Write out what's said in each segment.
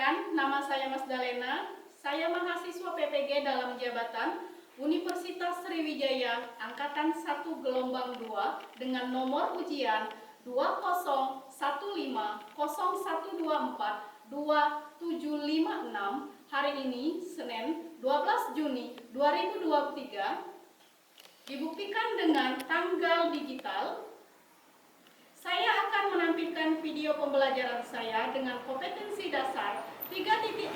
Perkenalkan, nama saya Mas Dalena. Saya mahasiswa PPG dalam jabatan Universitas Sriwijaya Angkatan 1 Gelombang 2 dengan nomor ujian 20.01242756 hari ini Senin 12 Juni 2023 dibuktikan dengan tanggal digital. Saya akan menampilkan video pembelajaran saya dengan kompetensi dasar 3.7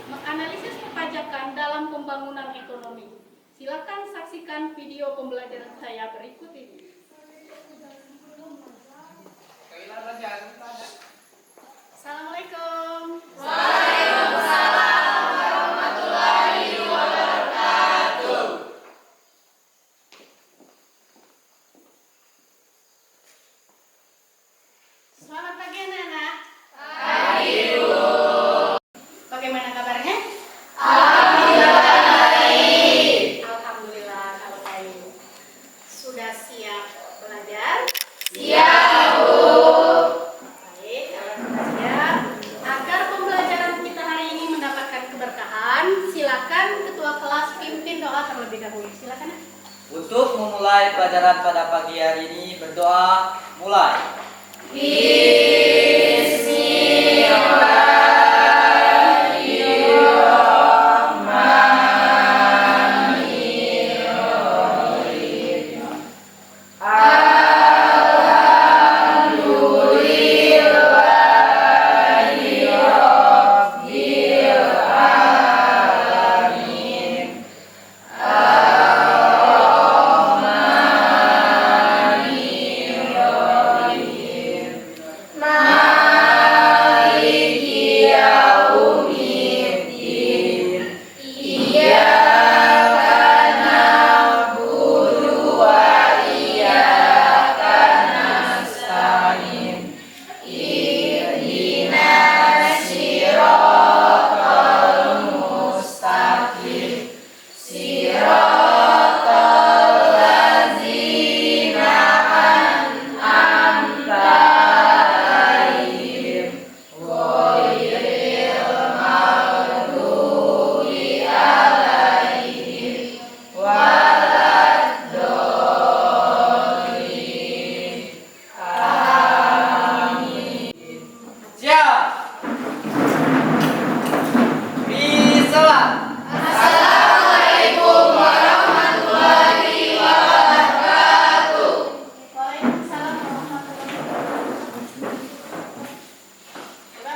menganalisis perpajakan dalam pembangunan ekonomi. Silakan saksikan video pembelajaran saya berikut ini. Assalamualaikum. Waalaikumsalam warahmatullahi wabarakatuh. Selamat pagi anak-anak. Pagi, Bu. Bagaimana kabarnya? Alhamdulillah baik. Alhamdulillah kalau baik. Sudah siap belajar? Siap, Bu. Baik, kalau sudah siap. Agar pembelajaran kita hari ini mendapatkan keberkahan, silakan ketua kelas pimpin doa terlebih dahulu. Silakan. Untuk memulai pelajaran pada pagi hari ini, berdoa mulai. Assalamualaikum warahmatullahi wabarakatuh. Waalaikumsalam warahmatullahi wabarakatuh. Coba,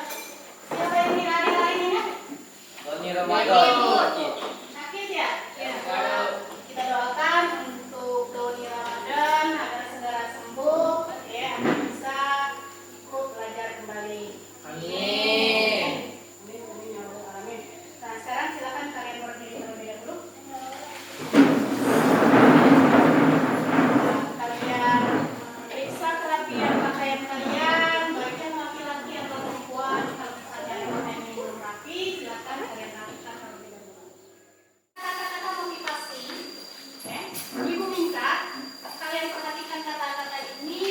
siapa yang hari ini ya? Doni Ramadan. Sakit ya? Ya. Kita doakan untuk Doni Ramadan agar segera sembuh, ya, agar bisa ikut belajar kembali. Amin. Amin, amin, ya Rabbal alamin. Nah, sekarang silakan kalian berdiri terlebih dahulu. Kalian periksa kerapian pakaian kalian, baik yang laki-laki atau perempuan. Kalau misalnya ada pakaian yang belum rapi, silakan kalian rapikan terlebih dahulu. Kata-kata motivasi, ya. Ibu minta kalian perhatikan kata-kata ini,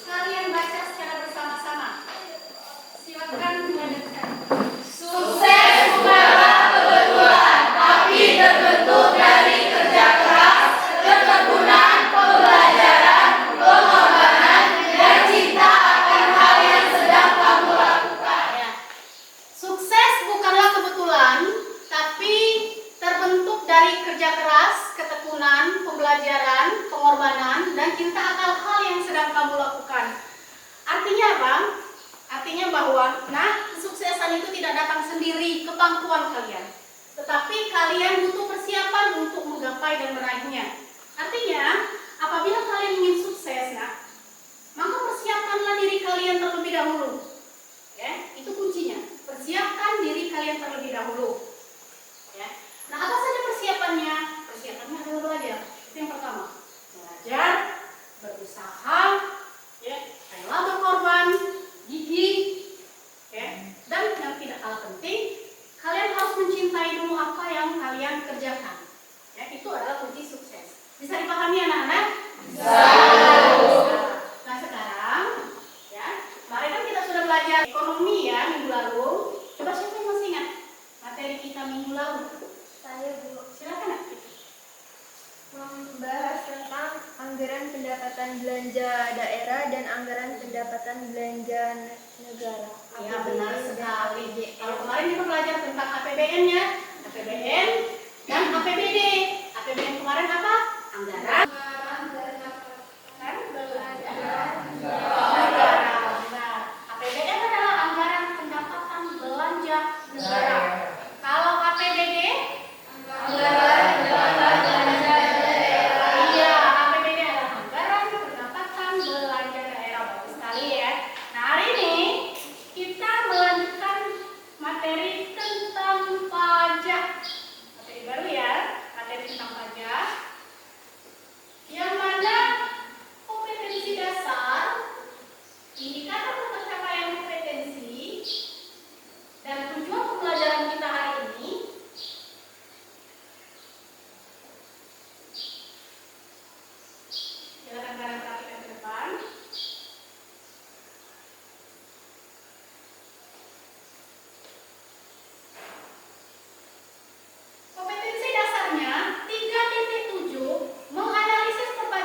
kalian baca secara bersama-sama. Silakan melanjutkan. Sukses bukanlah kebetulan, tapi terbentuk dari kerja keras, ketekunan, pembelajaran, pengorbanan, dan cinta akan hal yang sedang kamu lakukan. Ya. Sukses bukanlah kebetulan, tapi terbentuk dari kerja keras, ketekunan, pembelajaran, pengorbanan, dan cinta akan hal yang sedang kamu lakukan. Artinya apa? Artinya bahwa, kesuksesan itu tidak datang sendiri ke pangkuan kalian, tetapi kalian butuh persiapan untuk menggapai dan meraihnya. Artinya, apabila kalian ingin sukses, maka persiapkanlah diri kalian terlebih dahulu. Ya, itu kuncinya. Persiapkan diri kalian terlebih dahulu. Ya. Nah, apa saja persiapannya? Persiapannya adalah belajar. Itu yang pertama. Belajar, berusaha, ya, rela berkorban, gigih, ya. Dan yang tidak kalah penting, kalian harus mencintai dulu apa yang kalian kerjakan. Ya, itu adalah kunci sukses. Bisa dipahami anak-anak? Bisa. Nah, sekarang, ya, kemarin kan kita sudah belajar ekonomi ya minggu lalu. Coba pendapatan belanja daerah dan anggaran pendapatan belanja negara. Ya benar sekali. Kalau kemarin kita belajar tentang APBN-nya, APBN dan APBD. APBN kemarin apa? Anggaran. Negara. APBN adalah anggaran pendapatan belanja negara. Kalau APBD? Iya, APBD adalah anggaran pendapatan belanja daerah. Bagus sekali ya. Nah, hari ini kita melanjutkan materi tentang pajak. Materi baru ya, materi tentang pajak. Yang mana kompetensi dasar, indikator pencapaian kompetensi, dan tujuan pembelajaran kita hari ini. Silakan kalian perhatikan ke depan. Kompetensi dasarnya 3.7 menganalisis perbandingan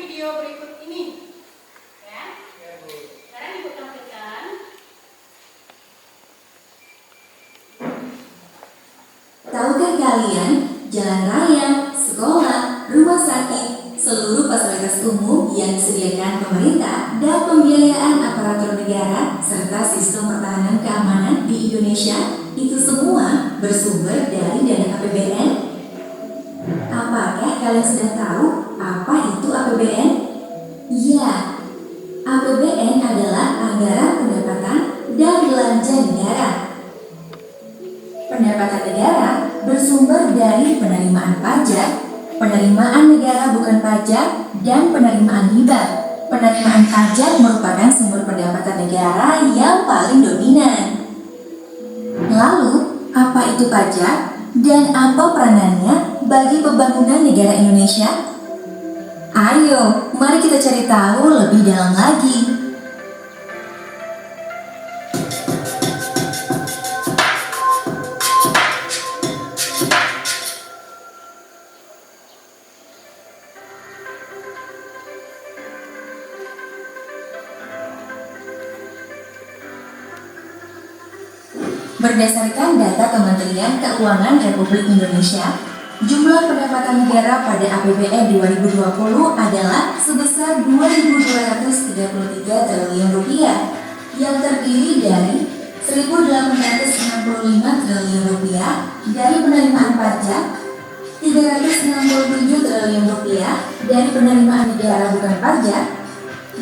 video berikut ini. Ya. Sekarang Ibu tampilkan. Tahukah kalian, jalan raya, sekolah, rumah sakit, seluruh fasilitas umum yang disediakan pemerintah dan pembiayaan aparatur negara serta sistem pertahanan keamanan di Indonesia itu semua bersumber dari dana APBN? Apakah kalian sudah tahu apa itu APBN? Ya, APBN adalah anggaran pendapatan dan belanja negara. Pendapatan negara bersumber dari penerimaan pajak, penerimaan negara bukan pajak, dan penerimaan hibah. Penerimaan pajak merupakan sumber pendapatan negara yang paling dominan. Lalu, apa itu pajak dan apa peranannya bagi pembangunan negara Indonesia? Ayo, mari kita cari tahu lebih dalam lagi. Berdasarkan data Kementerian Keuangan Republik Indonesia, jumlah pendapatan negara pada APBN 2020 adalah sebesar Rp2.233 triliun yang terdiri dari Rp1.865 triliun dari penerimaan pajak, Rp367 triliun dari penerimaan negara bukan pajak,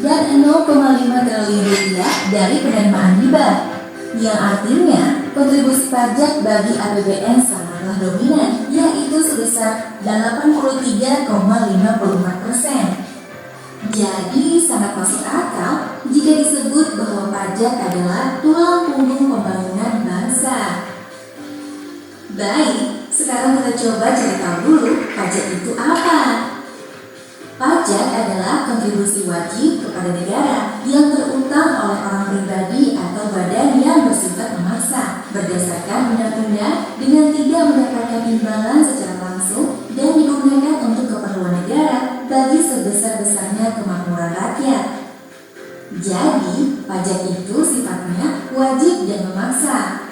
dan Rp0,5 triliun dari penerimaan hibah, yang artinya kontribusi pajak bagi APBN sangatlah dominan, yaitu sebesar 83,54%. Jadi sangat masuk akal jika disebut bahwa pajak adalah tulang punggung pembangunan bangsa. Baik, sekarang kita coba cari tahu dulu pajak itu apa. Pajak adalah kontribusi wajib kepada negara yang terutang oleh orang pribadi atau badan yang bersifat memaksa berdasarkan undang-undang dengan tidak mendapatkan imbalan secara langsung dan digunakan untuk keperluan negara bagi sebesar-besarnya kemakmuran rakyat. Jadi, pajak itu sifatnya wajib dan memaksa.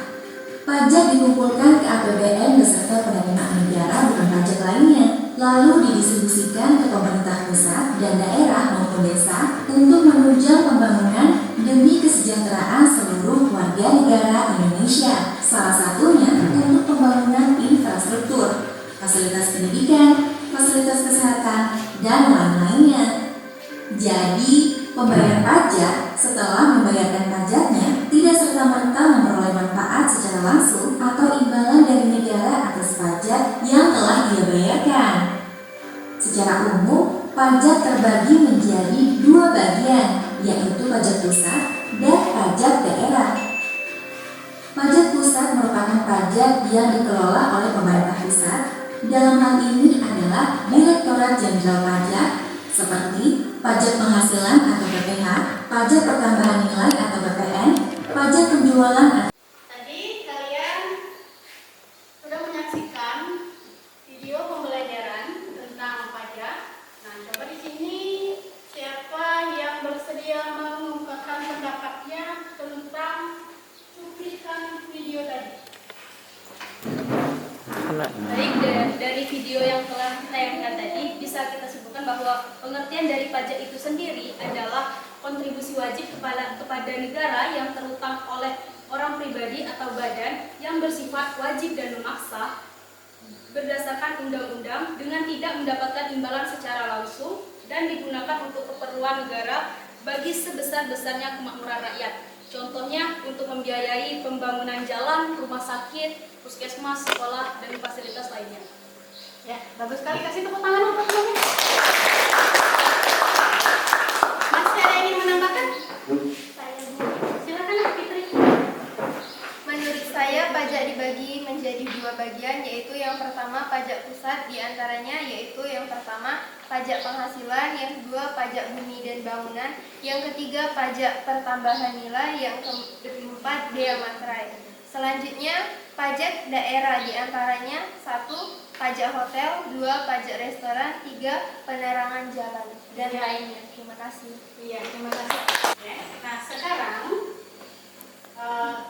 Pajak dikumpulkan ke APBN beserta penerimaan negara bukan pajak lainnya, lalu didistribusikan ke pemerintah pusat dan daerah maupun desa untuk menunjang pembangunan demi kesejahteraan seluruh warga negara Indonesia. Salah satunya untuk pembangunan infrastruktur, fasilitas pendidikan, fasilitas kesehatan, dan lain-lainnya. Jadi, pembayaran pajak setelah membayarkan pajaknya tidak serta-merta memperoleh manfaat secara langsung atau imbalan dari negara atas pajak yang telah ia bayarkan. Secara umum, pajak terbagi menjadi dua bagian, yaitu pajak pusat dan pajak daerah. Pajak pusat merupakan pajak yang dikelola oleh pemerintah pusat. Dalam hal ini adalah Direktorat Jenderal Pajak, seperti pajak penghasilan atau PPH, pajak pertambahan nilai atau PPN, pajak penjualan. Tadi kalian sudah menyaksikan video pembelajaran tentang pajak. Nah, coba di sini siapa yang bersedia mengungkapkan pendapatnya tentang cuplikan video tadi? Baik, dari video yang telah ditayangkan tadi bisa kita sebutkan bahwa pengertian dari pajak itu sendiri adalah kontribusi wajib kepada negara yang terutang oleh orang pribadi atau badan yang bersifat wajib dan memaksa berdasarkan undang-undang dengan tidak mendapatkan imbalan secara langsung dan digunakan untuk keperluan negara bagi sebesar-besarnya kemakmuran rakyat. Contohnya untuk membiayai pembangunan jalan, rumah sakit, puskesmas, sekolah, dan fasilitas lainnya. Ya, bagus sekali. Kasih tepuk tangan untuk teman-teman. Masih ada yang ingin menambahkan? Saya Silakan, Fitri. Menurut saya pajak dibagi menjadi dua bagian, yaitu yang pertama pajak pusat, diantaranya yaitu yang pertama pajak penghasilan, yang kedua pajak bumi dan bangunan, yang ketiga pajak pertambahan nilai, yang keempat bea materai. Selanjutnya pajak daerah, diantaranya satu pajak hotel, 2 pajak restoran, 3 penerangan jalan, dan lainnya. Terima kasih. Iya, terima kasih. Ya. Nah, sekarang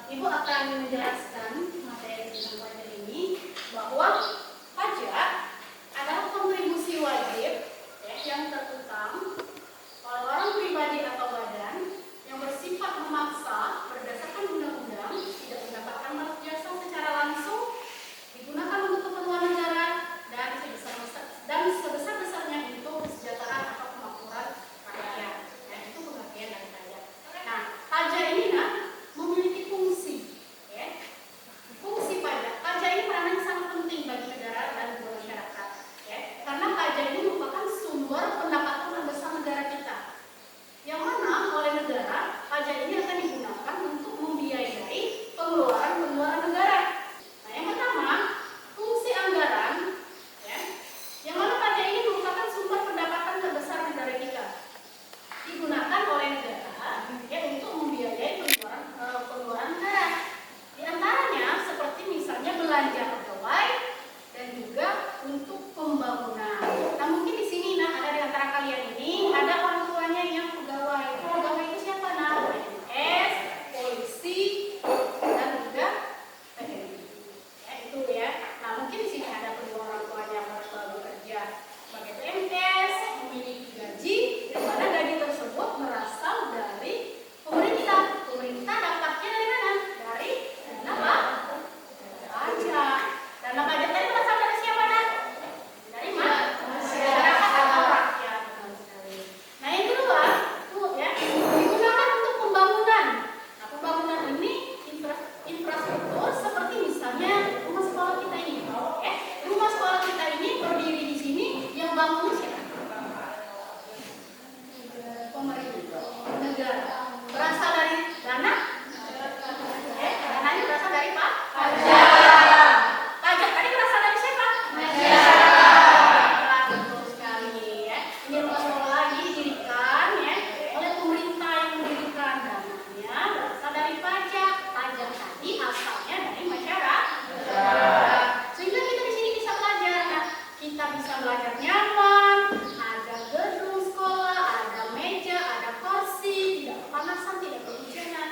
Ibu akan menjelaskan materi tentang pajak ini, bahwa pajak adalah kontribusi wajib yang terutang oleh orang pribadi atau badan yang bersifat memaksa berdasarkan undang-undang tidak mendapatkan balas jasa secara langsung digunakan untuk keperluan negara dan sebesar-besarnya untuk kesejahteraan atau kemakmuran rakyat. Ya, itu pengertian dari pajak. Nah, pajak ini memiliki fungsi. Ya. Fungsi pajak. Pajak ini peranannya sangat penting bagi negara dan masyarakat. Ya. Karena pajak ini merupakan sumber pendapatan terbesar negara kita. Yang mana oleh negara, pajak ini akan digunakan untuk membiayai pengeluaran negara. Nah, yang pertama, fungsi anggaran, ya, yang mana pajak ini merupakan sumber pendapatan terbesar negara kita. Digunakan oleh negara ya, untuk membiayai pengeluaran negara. Di antaranya seperti misalnya belanja pegawai dan juga untuk pembangunan. Nah, mungkin di sini ada di antara kalian ini ada orang tuanya yang pegawai. Pegawai itu siapa? PNS, polisi, dan juga TNI. Ya, itu ya. Nah, mungkin di sini ada kedua orang tuanya bekerja sebagai PNS, memiliki gaji, di mana gaji tersebut berasal dari pemerintah. Pemerintah dapatnya dari mana? Dari dana pajak. Dana pajak tadi berasal dari siapa, Nak? Dari mana? Masyarakat atau rakyat. Benar sekali. Nah, yang kedua, tuh ya, digunakan untuk pembangunan. Nah, pembangunan ini infrastruktur seperti misalnya rumah sekolah kita ini. Ya, rumah sekolah kita ini berdiri di sini, yang bangun siapa? Pemerintah, negara. Berasal dari dana? Dananya berasal dari pajak. Pajak tadi berasal dari siapa? Masyarakat. Betul sekali ya. Ini rumah sekolah lagi didirikan ya oleh pemerintah yang mendirikan, dananya berasal dari pajak. Pajak tadi asalnya dari masyarakat. Sehingga kita di sini bisa belajar. Nah, kita bisa belajar nyaman, ada gedung sekolah, ada meja, ada kursi, tidak kepanasan, tidak kehujanan.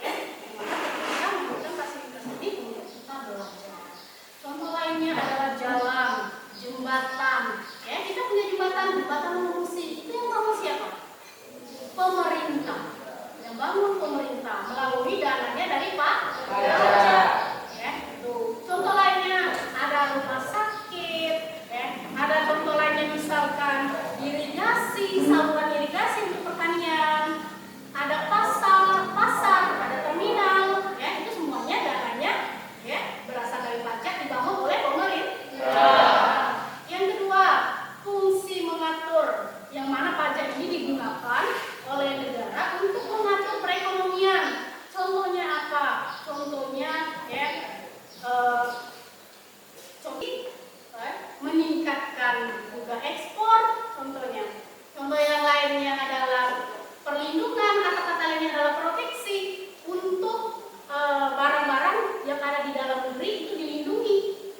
Ya, yang mana kita membutuhkan fasilitas ini untuk kita belajar. Contoh lainnya adalah jalan, jembatan. Ya, kita punya jembatan mengungsi. Itu yang bangun siapa? Pemerintah. Yang bangun pemerintah melalui dananya dari pajak. Ya, tuh. Contoh lainnya ada rumah sakit. Ya, ada contoh lainnya misalkan irigasi, saluran irigasi untuk pertanian. Ada pasar, ada terminal. Ya, itu semuanya dananya ya berasal dari pajak dibangun oleh pemerintah. Yang kedua, fungsi mengatur, yang mana pajak ini digunakan oleh negara untuk mengatur perekonomian. Contohnya apa? Contohnya ya meningkatkan juga ekspor. Contohnya. Contoh yang lainnya adalah perlindungan, kata-kata lainnya adalah proteksi untuk barang-barang yang ada di dalam negeri itu dilindungi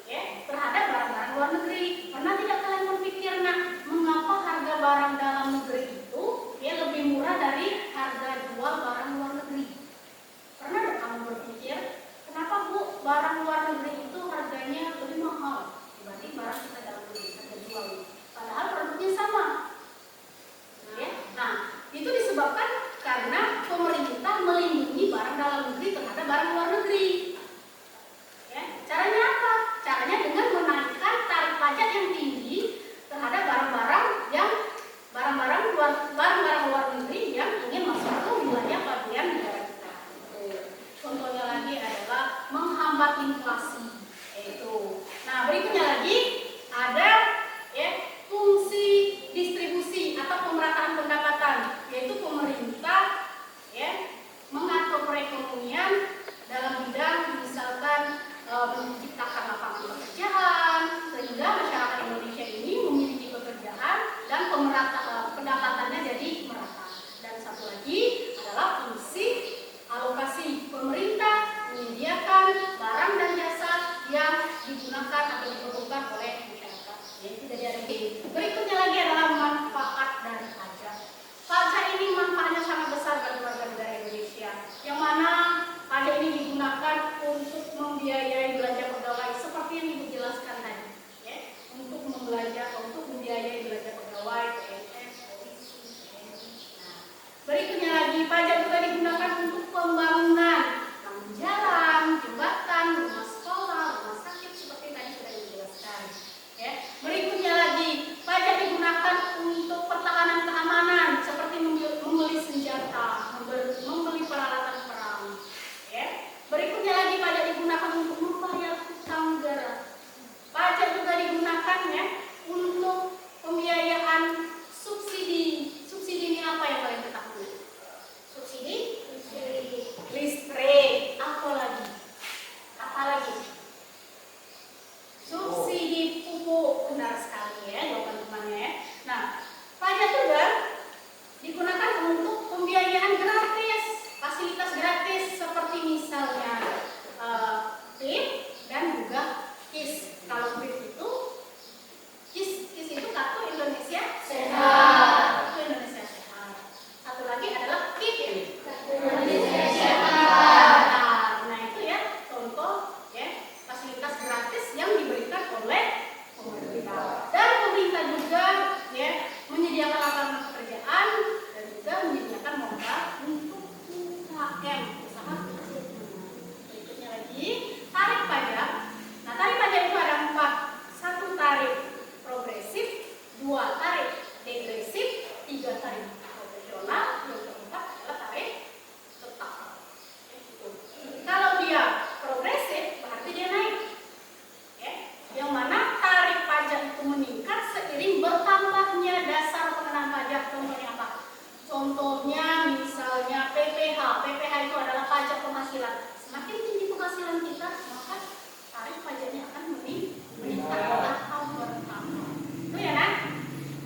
ya terhadap barang-barang luar negeri. Pernah tidak kalian berpikir, nah, mengapa harga barang dalam negeri itu ya lebih murah dari harga Berikutnya lagi, pajak juga digunakan untuk pembangunan jalan, jembatan, rumah sekolah, rumah sakit seperti tadi sudah dijelaskan. Ya. Berikutnya lagi, pajak digunakan untuk pertahanan keamanan seperti membeli senjata, membeli peralatan perang. Ya. Berikutnya lagi, pajak digunakan untuk membayar hutang negara. Pajak juga digunakan ya untuk pembiayaan subsidi. Subsidi ini apa yang kalian ketahui? Subsidi listrik. Apa lagi? Subsidi pupuk. Benar sekali ya jawaban temannya. Nah, pajak juga digunakan untuk pembiayaan gratis, fasilitas gratis seperti misalnya PIP dan juga KIS. Kalau PIP itu KIS itu Kartu Indonesia Sehat. Kartu Indonesia Sehat. Satu lagi adalah KIP. Kartu Indonesia Sehat. Nah, itu ya contoh ya fasilitas gratis yang diberikan oleh pemerintah. Dan pemerintah juga ya menyediakan lapangan pekerjaan dan juga menyediakan modal untuk UKM, usaha kecil. Berikutnya lagi, tarif pajak. Nah, tarif pajak itu ada 4. 1 tarif progresif, 2 tarif degresif, 3 tarif proporsional, yang keempat adalah tarif tetap. Kalau dia progresif, berarti dia naik. Ya. Yang mana tarif pajak itu meningkat seiring bertambahnya dasar pengenaan pajak. Contohnya apa? Contohnya misalnya PPH. PPH itu adalah pajak penghasilan. Semakin tinggi penghasilan kita, maka tarif pajaknya akan meningkat atau bertambah. Itu ya kan?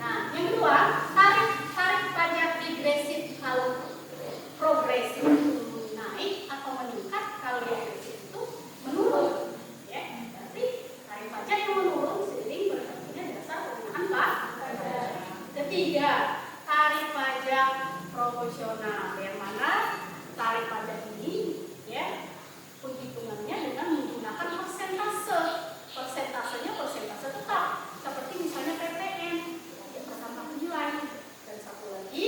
Nah, yang kedua, tarif pajak degresif. Kalau progresif itu naik atau meningkat, kalau degresif itu menurun. Ya, berarti tarif pajak yang menurun seiring bertambahnya dasar pengenaan pajak. Ketiga, tarif pajak proporsional, yang mana tarif pajak ini ya penghitungannya dengan menggunakan persentase. Persentasenya persentase tetap, seperti misalnya PPN, pajak pertambahan nilai. Dan satu lagi,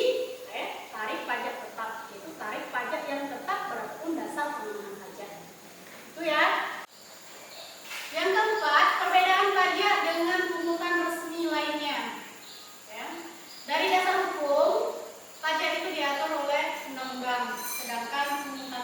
tarif pajak tetap, yaitu tarif pajak yang tetap berapapun dasar pengenaan pajak. Itu ya. Yang keempat, perbedaan pajak dengan pungutan resmi lainnya. Ya. Dari dasar hukum, pajak itu diatur oleh undang-undang, sedangkan pungutan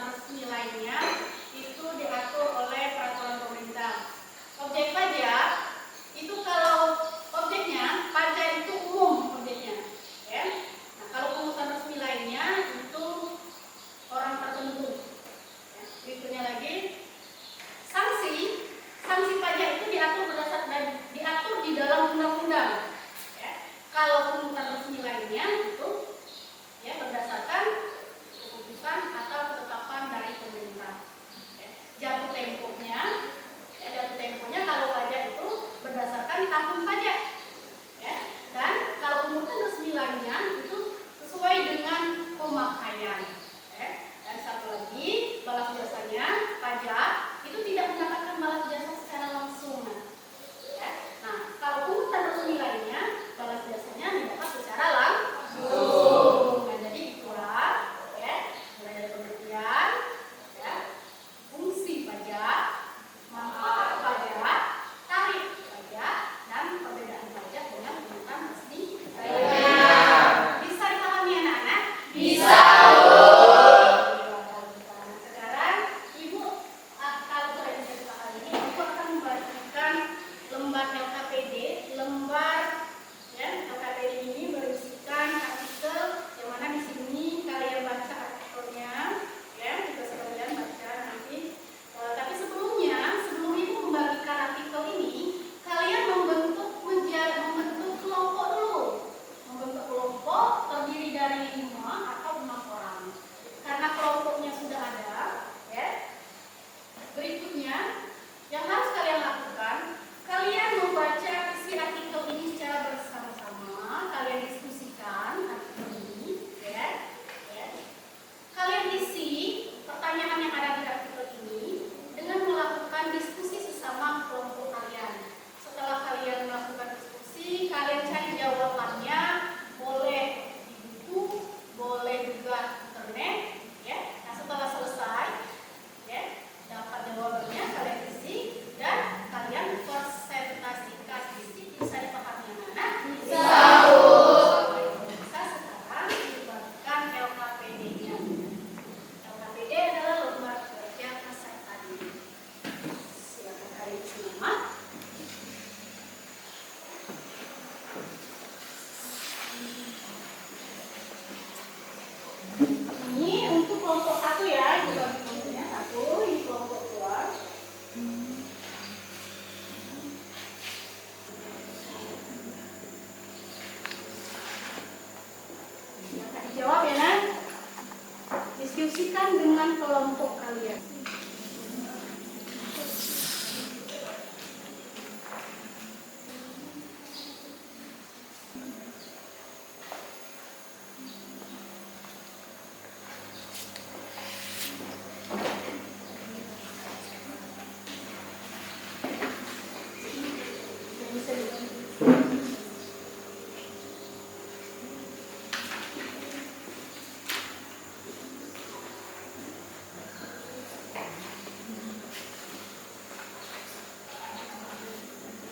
diskusikan dengan kelompok kalian.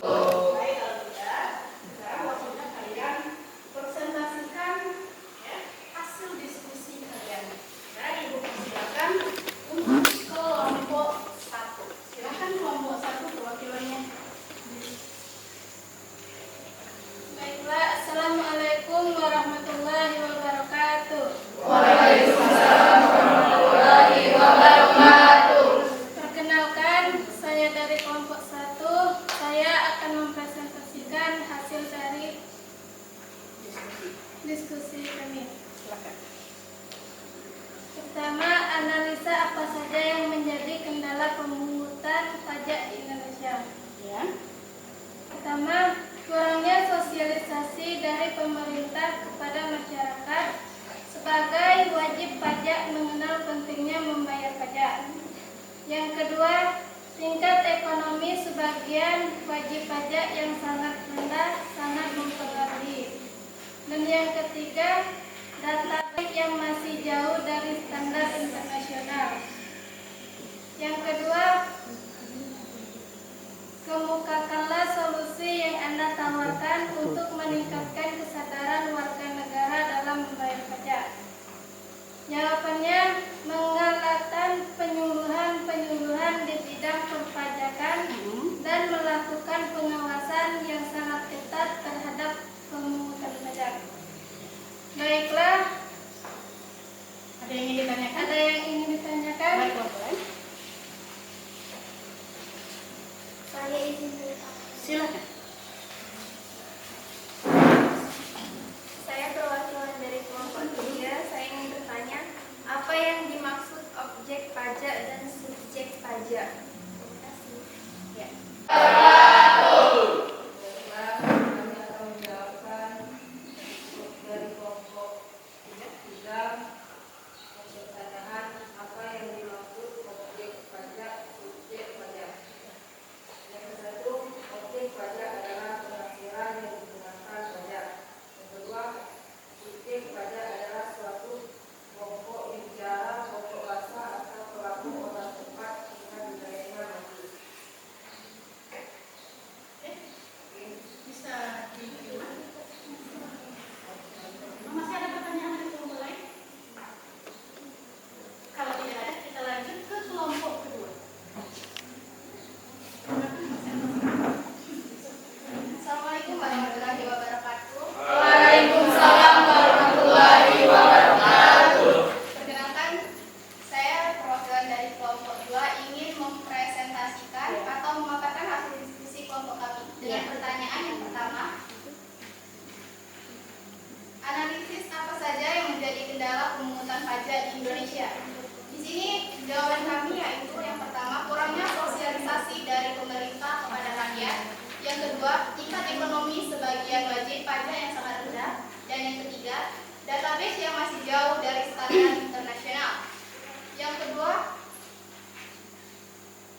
Baik, kalau tidak, sekarang waktunya kalian presentasikan ya, hasil diskusi kalian. Dan Ibu persilakan untuk kelompok 1. Silakan kelompok 1 perwakilannya. Baiklah, Assalamualaikum warahmatullahi wabarakatuh. Waalaikumsalam warahmatullahi wabarakatuh. Perkenalkan, saya dari kelompok 1. Saya akan mempresentasikan hasil dari diskusi kami. Silakan. Pertama, analisa apa saja yang menjadi kendala pemungutan pajak di Indonesia. Ya. Pertama, kurangnya sosialisasi dari pemerintah kepada masyarakat sebagai wajib pajak mengenal pentingnya membayar pajak. Yang kedua, tingkat ekonomi sebagian wajib pajak yang sangat rendah sangat mempengaruhi. Dan yang ketiga, data yang masih jauh dari standar internasional. Yang kedua, kemukakanlah solusi yang Anda tawarkan untuk meningkatkan kesadaran warga negara dalam membayar pajak. Jawabannya, menggalakkan penyuluhan di bidang perpajakan dan melakukan pengawasan yang sangat ketat terhadap pemungutan pajak. Baiklah, Ada yang ingin ditanyakan? ada yang ingin ditanyakan? Baik, boleh. Saya izin bertanya. Silakan. Saya perwakilan dari kelompok 3. Saya ingin bertanya, apa yang dimaksud objek pajak dan subjek pajak? Terima kasih. Ya. Kami akan menjawabkan dari kelompok 3 pertanyaan apa yang dimaksud objek pajak, subjek pajak. Yang satu, objek pajak adalah penghasilan yang digunakan pajak. Yang kedua, subjek pajak adalah suatu pokok bicara, pokok bahasa atau pelaku orang tempat dengan budayanya maju. Bisa diterima? Masih ada pertanyaan dari kelompok lain? Kalau tidak ada, kita lanjut ke kelompok kedua. Assalamualaikum warahmatullahi wabarakatuh. Waalaikumsalam warahmatullahi wabarakatuh. Perkenalkan, saya perwakilan dari kelompok 2 ingin mempresentasikan atau memaparkan hasil diskusi kelompok kami dengan pertanyaan yang pertama. Analisis apa saja yang menjadi kendala pemungutan pajak di Indonesia? Di sini jawaban kami yaitu yang pertama, kurangnya sosialisasi dari pemerintah kepada rakyat. Yang kedua, tingkat ekonomi sebagian wajib pajak yang sangat rendah. Dan yang ketiga, database yang masih jauh dari standar internasional. Yang kedua,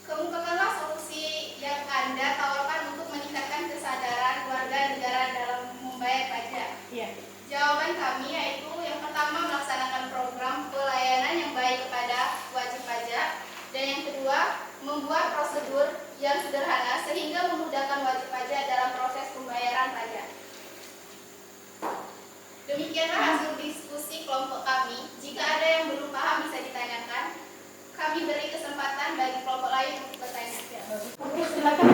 kemukakanlah solusi yang Anda tawarkan untuk meningkatkan kesadaran warga negara dalam membayar pajak. Iya. Jawaban kami yaitu yang pertama, melaksanakan program pelayanan yang baik kepada wajib pajak. Dan yang kedua, membuat prosedur yang sederhana sehingga memudahkan wajib pajak dalam proses pembayaran pajak. Demikianlah hasil diskusi kelompok kami. Jika ada yang belum paham bisa ditanyakan. Kami beri kesempatan bagi kelompok lain untuk bertanya. Oke, silakan.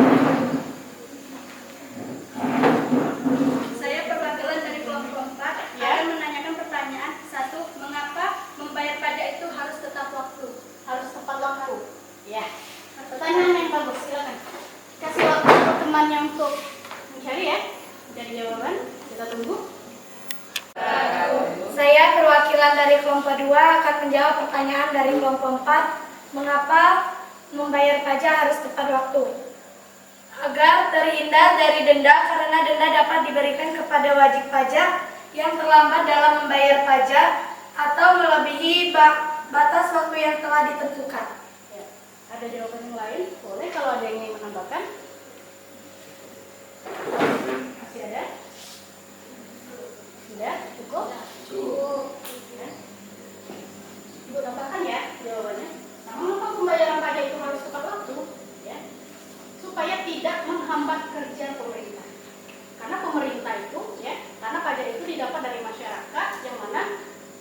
Saya perwakilan dari kelompok 4 Ya. akan menanyakan pertanyaan. 1. Mengapa membayar pajak itu harus tepat waktu? Harus tepat waktu. Ya. Pertanyaan yang bagus, silakan. Kasih waktu temannya untuk mencari ya. Mencari jawaban. Kita tunggu. Saya perwakilan perwakilan dari kelompok 2 akan menjawab pertanyaan dari kelompok 4. Mengapa membayar pajak harus tepat waktu? Agar terhindar dari denda, karena denda dapat diberikan kepada wajib pajak yang terlambat dalam membayar pajak atau melebihi batas waktu yang telah ditentukan. Ya. Ada jawaban yang lain? Boleh kalau ada yang ingin menambahkan. Masih ada? Sudah? Cukup? Cukup. Ya. Ibu tambahkan ya jawabannya. Nah, mengapa pembayaran pajak itu harus tepat waktu? Ya. Supaya tidak menghambat kerja pemerintah. Karena pemerintah itu, ya, karena pajak itu didapat dari masyarakat, yang mana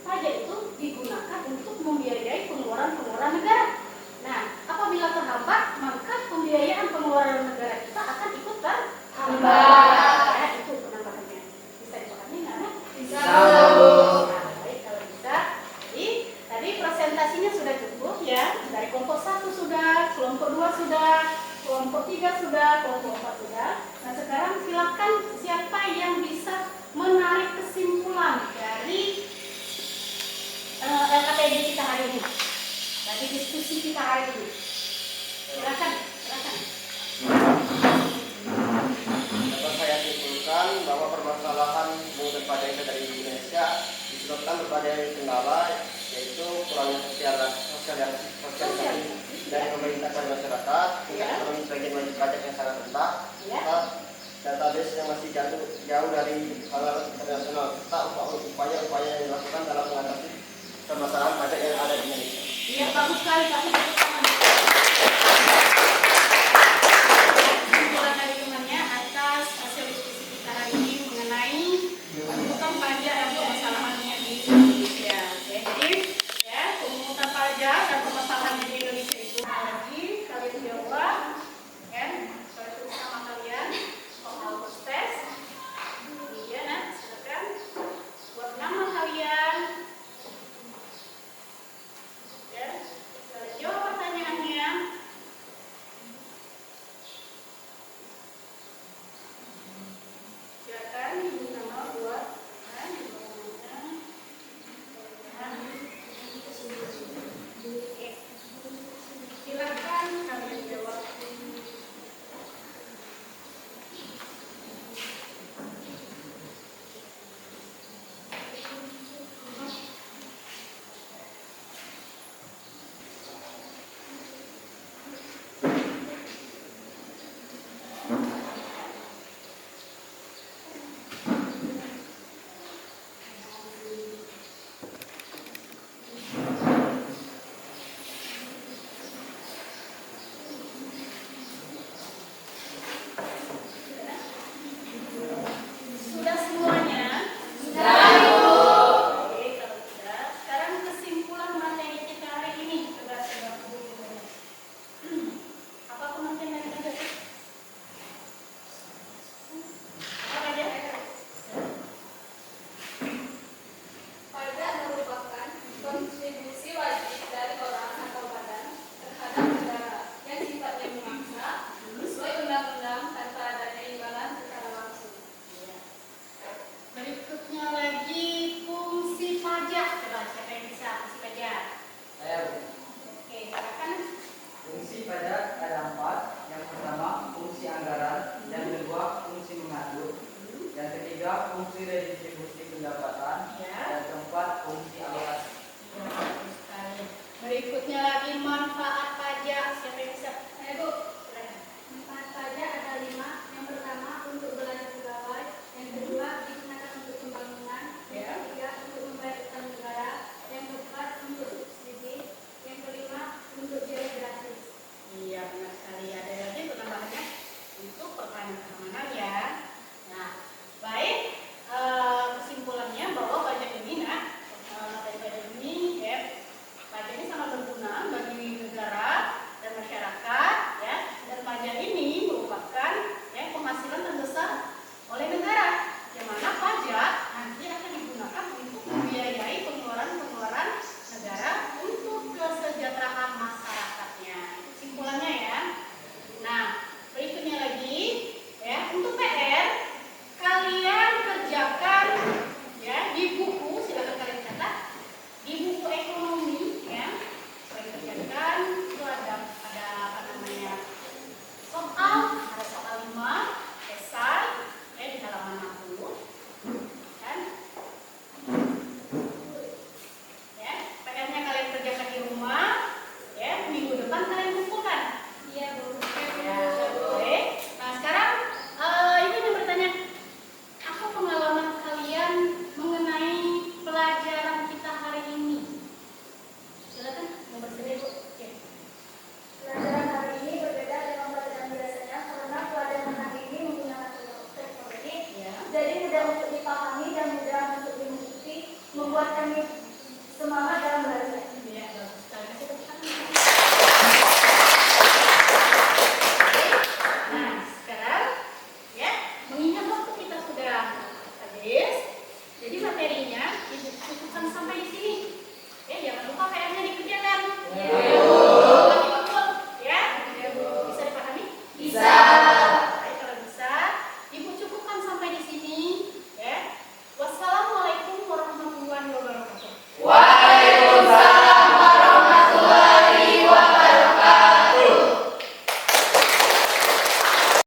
pajak itu digunakan untuk membiayai pengeluaran negara. Nah, apabila terhambat, maka pembiayaan pengeluaran negara kita akan ikut terhambat. Ya, itu penambahannya. Bisa dipahami nggak, Nak? Bisa. Nah, baik kalau bisa. Jadi, tadi presentasinya sudah cukup ya. Dari kelompok 1 sudah, kelompok 2 sudah, kelompok 3 sudah, kelompok 4 sudah. Nah, sekarang silakan siapa yang bisa menarik kesimpulan dari LKPD kita hari ini, dari diskusi kita hari ini. Silakan. Dapat saya simpulkan bahwa permasalahan pungutan pajak yang ada di Indonesia disebabkan berbagai kendala, yaitu kurangnya sosialisasi dari pemerintah kepada masyarakat, tingkat ekonomi sebagian wajib pajak yang sangat rendah, serta database yang masih jauh dari standar internasional, serta upaya-upaya yang dilakukan dalam mengatasi permasalahan pajak yang ada di Indonesia. Iya, bagus sekali.